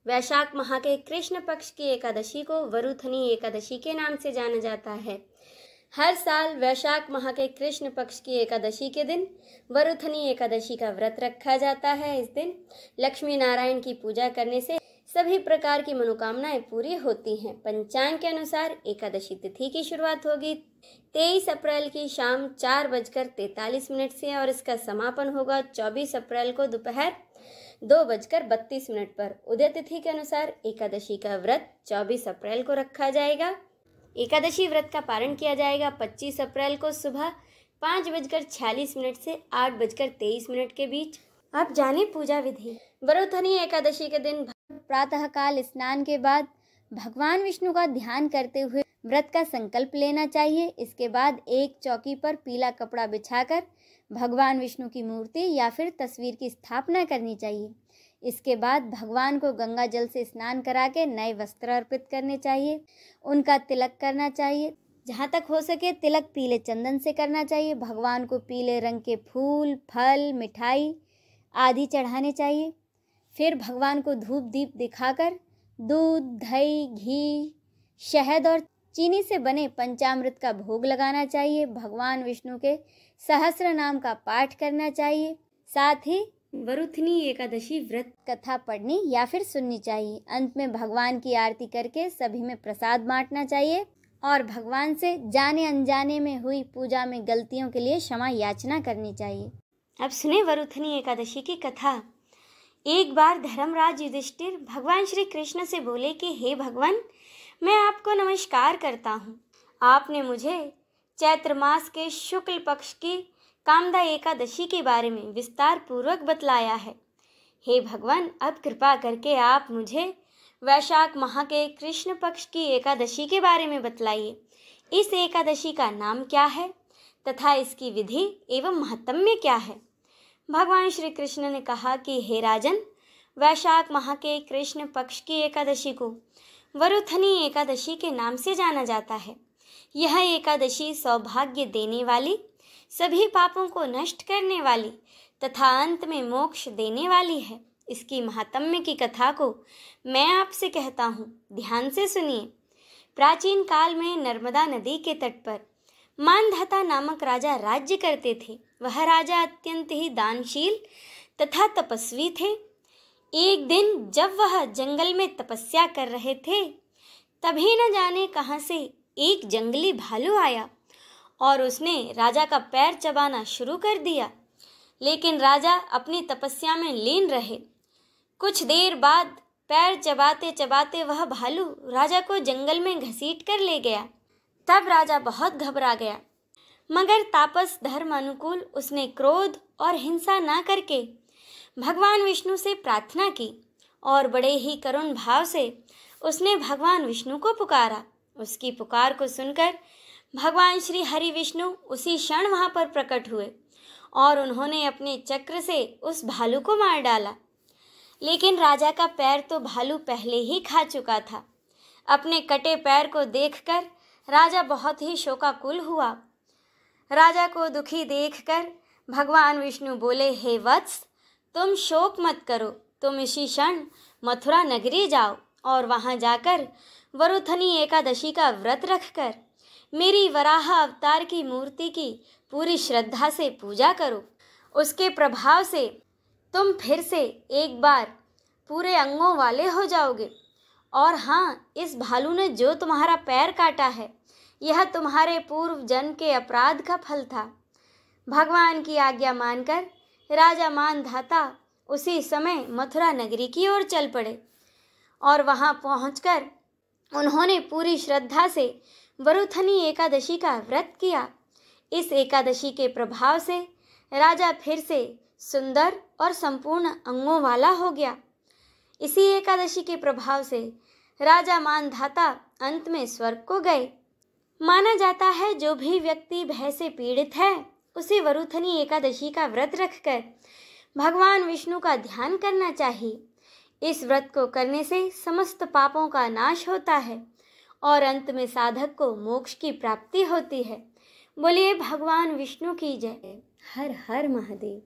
वैशाख माह के कृष्ण पक्ष की एकादशी को वरुथनी एकादशी के नाम से जाना जाता है। हर साल वैशाख माह के कृष्ण पक्ष की एकादशी के दिन वरुथनी एकादशी का व्रत रखा जाता है। इस दिन लक्ष्मी नारायण की पूजा करने से सभी प्रकार की मनोकामनाएं पूरी होती हैं। पंचांग के अनुसार एकादशी तिथि की शुरुआत होगी 23 अप्रैल की शाम 4:43 से और इसका समापन होगा 24 अप्रैल को दोपहर 2:32 पर। उदय तिथि के अनुसार एकादशी का व्रत 24 अप्रैल को रखा जाएगा। एकादशी व्रत का पारण किया जाएगा 25 अप्रैल को सुबह 5:46 से 8:23 के बीच। अब जाने पूजा विधि। वरुथनी एकादशी के दिन प्रातःकाल स्नान के बाद भगवान विष्णु का ध्यान करते हुए व्रत का संकल्प लेना चाहिए। इसके बाद एक चौकी पर पीला कपड़ा बिछाकर भगवान विष्णु की मूर्ति या फिर तस्वीर की स्थापना करनी चाहिए। इसके बाद भगवान को गंगा जल से स्नान करा के नए वस्त्र अर्पित करने चाहिए। उनका तिलक करना चाहिए। जहाँ तक हो सके तिलक पीले चंदन से करना चाहिए। भगवान को पीले रंग के फूल, फल, मिठाई आदि चढ़ाने चाहिए। फिर भगवान को धूप दीप दिखाकर दूध, दही, घी, शहद और चीनी से बने पंचामृत का भोग लगाना चाहिए। भगवान विष्णु के सहस्र नाम का पाठ करना चाहिए। साथ ही वरुथनी एकादशी व्रत कथा पढ़नी या फिर सुननी चाहिए। अंत में भगवान की आरती करके सभी में प्रसाद बांटना चाहिए और भगवान से जाने अनजाने में हुई पूजा में गलतियों के लिए क्षमा याचना करनी चाहिए। अब सुने वरुथनी एकादशी की कथा। एक बार धर्मराज युधिष्ठिर भगवान श्री कृष्ण से बोले कि हे भगवान, मैं आपको नमस्कार करता हूँ। आपने मुझे चैत्र मास के शुक्ल पक्ष की कामदा एकादशी के बारे में विस्तार पूर्वक बतलाया है। हे भगवान, अब कृपा करके आप मुझे वैशाख माह के कृष्ण पक्ष की एकादशी के बारे में बतलाइए। इस एकादशी का नाम क्या है तथा इसकी विधि एवं महात्म्य क्या है। भगवान श्री कृष्ण ने कहा कि हे राजन, वैशाख माह के कृष्ण पक्ष की एकादशी को वरुथनी एकादशी के नाम से जाना जाता है। यह एकादशी सौभाग्य देने वाली, सभी पापों को नष्ट करने वाली तथा अंत में मोक्ष देने वाली है। इसकी महात्म्य की कथा को मैं आपसे कहता हूँ, ध्यान से सुनिए। प्राचीन काल में नर्मदा नदी के तट पर मानधाता नामक राजा राज्य करते थे। वह राजा अत्यंत ही दानशील तथा तपस्वी थे। एक दिन जब वह जंगल में तपस्या कर रहे थे, तभी न जाने कहाँ से एक जंगली भालू आया और उसने राजा का पैर चबाना शुरू कर दिया। लेकिन राजा अपनी तपस्या में लीन रहे। कुछ देर बाद पैर चबाते चबाते वह भालू राजा को जंगल में घसीट कर ले गया। तब राजा बहुत घबरा गया, मगर तापस धर्म अनुकूल उसने क्रोध और हिंसा ना करके भगवान विष्णु से प्रार्थना की और बड़े ही करुण भाव से उसने भगवान विष्णु को पुकारा। उसकी पुकार को सुनकर भगवान श्री हरि विष्णु उसी क्षण वहाँ पर प्रकट हुए और उन्होंने अपने चक्र से उस भालू को मार डाला। लेकिन राजा का पैर तो भालू पहले ही खा चुका था। अपने कटे पैर को देखकर राजा बहुत ही शोकाकुल हुआ। राजा को दुखी देखकर भगवान विष्णु बोले, हे वत्स, तुम शोक मत करो। तुम इसी क्षण मथुरा नगरी जाओ और वहाँ जाकर वरुथनी एकादशी का व्रत रखकर मेरी वराह अवतार की मूर्ति की पूरी श्रद्धा से पूजा करो। उसके प्रभाव से तुम फिर से एक बार पूरे अंगों वाले हो जाओगे। और हाँ, इस भालू ने जो तुम्हारा पैर काटा है, यह तुम्हारे पूर्व जन्म के अपराध का फल था। भगवान की आज्ञा मानकर राजा मानधाता उसी समय मथुरा नगरी की ओर चल पड़े और वहां पहुंचकर उन्होंने पूरी श्रद्धा से वरुथनी एकादशी का व्रत किया। इस एकादशी के प्रभाव से राजा फिर से सुंदर और संपूर्ण अंगों वाला हो गया। इसी एकादशी के प्रभाव से राजा मानधाता अंत में स्वर्ग को गए। माना जाता है जो भी व्यक्ति भय से पीड़ित है, उसे वरुथनी एकादशी का व्रत रखकर भगवान विष्णु का ध्यान करना चाहिए। इस व्रत को करने से समस्त पापों का नाश होता है और अंत में साधक को मोक्ष की प्राप्ति होती है। बोलिए भगवान विष्णु की जय। हर हर महादेव।